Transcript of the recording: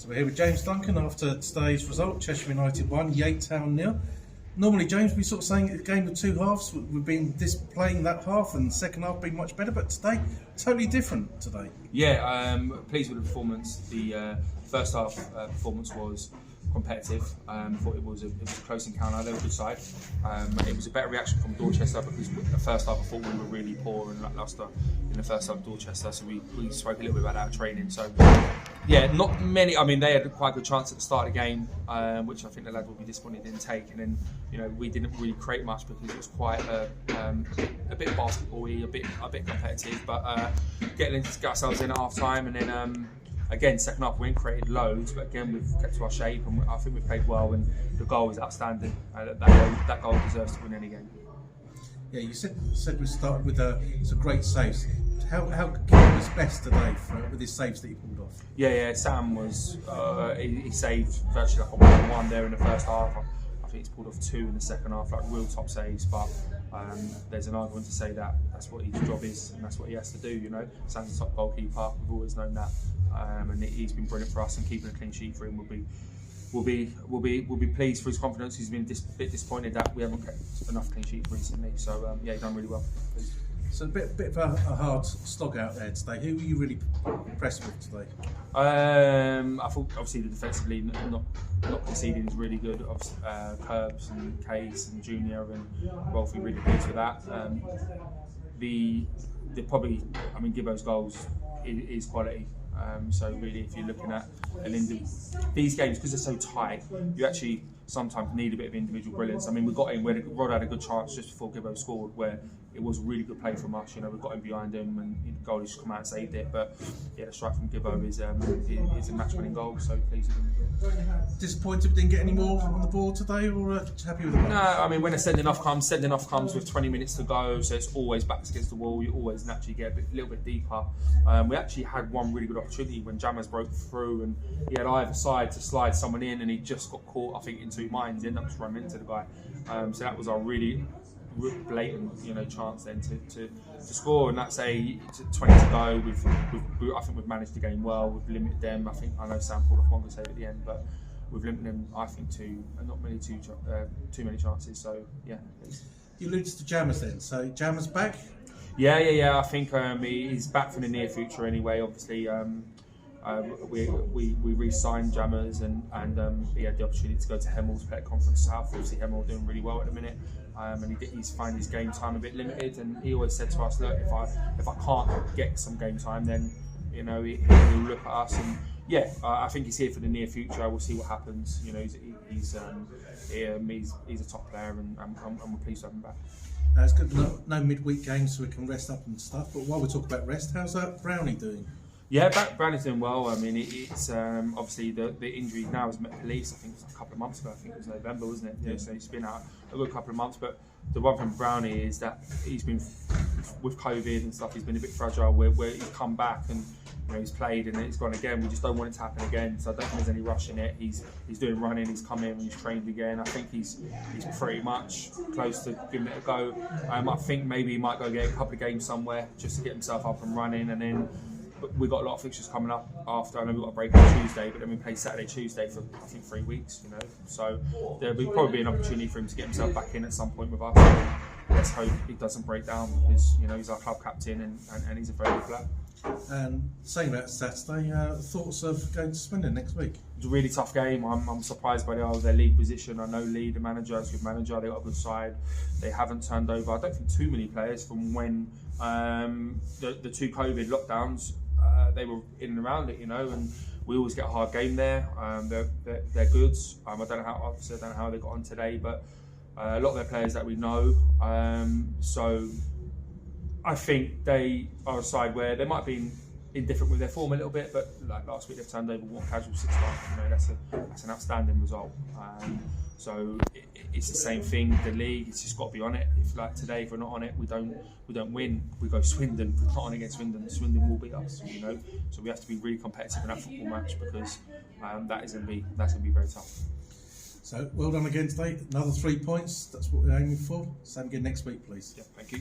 So we're here with James Duncan after today's result, Chesham United 1, Yate 0. Normally, James, we sort of saying a game of two halves. We've been displaying that half and the second half being much better, but today, totally different today. Yeah, pleased with the performance. The first half performance was competitive. Thought it was a close encounter. They were a good side. It was a better reaction from Dorchester because the first half I thought we were really poor and lacklustre in the first half of Dorchester. So we spoke a little bit about our training. So yeah, not many. I mean, they had quite a good chance at the start of the game, which I think the lads will be disappointed didn't take. And then we didn't really create much because it was quite a bit basketball-y, a bit competitive. But getting ourselves in at half time and then. Again, second half we ain't created loads, but again we've kept to our shape and I think we've played well. And the goal is outstanding. That goal deserves to win any game. Yeah, you said we started with some great saves. How Keane was best today with his saves that he pulled off? Yeah. Sam was he saved virtually like a 1-1 there in the first half. I think he's pulled off 2 in the second half, like real top saves. But there's an argument to say that that's what his job is and that's what he has to do. Sam's a top goalkeeper. We've always known that. And he's been brilliant for us, and keeping a clean sheet for him will be pleased for his confidence. He's been a bit disappointed that we haven't kept enough clean sheets recently. So yeah, he's done really well. Pleased. So a bit of a hard slog out there today. Who were you really impressed with today? I thought obviously the defensively not conceding is really good. Curbs and Case and Junior and Rolfie really pleased with that. The probably, I mean, Gibbo's goals is quality. So really, if you're looking at these games, because they're so tight, you actually sometimes need a bit of individual brilliance. I mean, we got in, Rod had a good chance just before Gibbo scored, where it was a really good play from us. We got him behind him, and the goalie just come out and saved it. But yeah, the strike from Gibbo is a match-winning goal. So pleased with him. Disappointed we didn't get any more on the board today, or just happy with it? No, I mean, when a sending off comes with 20 minutes to go, so it's always backs against the wall. You always naturally get a little bit deeper. We actually had one really good opportunity when Jammers broke through, and he had either side to slide someone in, and he just got caught, I think, in 2 minds. He ended up just running into the guy. So that was our really blatant, chance then to score, and that's a 20 to go. I think we've managed the game well. We've limited them. I know Sam pulled off one good save at the end, but we've limited them, I think, to not many too many chances. So yeah. You alluded to Jammers then. So Jammers back? Yeah. I think he's back for the near future anyway. Obviously, we re-signed Jammers and he had the opportunity to go to Hemel to play at Conference South. Obviously, Hemel are doing really well at the minute, and he's finding his game time a bit limited. And he always said to us, look, if I can't get some game time, then he'll look at us. And yeah, I think he's here for the near future. We'll see what happens. He's a top player, and we're pleased to have him back. It's good. No midweek games, so we can rest up and stuff. But while we talk about rest, how's Brownie doing? Yeah, Brownie's doing well. I mean, it's obviously the injury now has met police. I think it was a couple of months ago. I think it was November, wasn't it? Yeah. So he's been out a good couple of months. But the one thing with Brownie is that he's been with COVID and stuff. He's been a bit fragile. Where he's come back and he's played and it's gone again. We just don't want it to happen again. So I don't think there's any rush in it. He's doing running. He's come in and he's trained again. I think he's pretty much close to giving it a go. I think maybe he might go get a couple of games somewhere just to get himself up and running, and then. But we've got a lot of fixtures coming up after. I know we've got a break on Tuesday, but then we play Saturday, Tuesday for I think 3 weeks. So there'll probably be an opportunity for him to get himself back in at some point with us. Let's hope he doesn't break down because he's our club captain and he's a very good player. And saying about Saturday, thoughts of going to Swindon next week? It's a really tough game. I'm surprised by their league position. I know Lee, the manager, is a good manager. They've got a good side. They haven't turned over, I don't think, too many players from when the 2 COVID lockdowns. They were in and around it, and we always get a hard game there. They're good. I don't know how they got on today, but a lot of their players that we know. So I think they are a side where they might be indifferent with their form a little bit, but like last week they've turned over one casual 6-1. That's an outstanding result. So it's the same thing. The league, it's just got to be on it. If like today, if we're not on it, we don't win. We go Swindon. If we're not on against Swindon, Swindon will beat us. So we have to be really competitive in that football match because that's going to be very tough. So well done again today. Another 3 points. That's what we're aiming for. Same again next week, please. Yeah, thank you.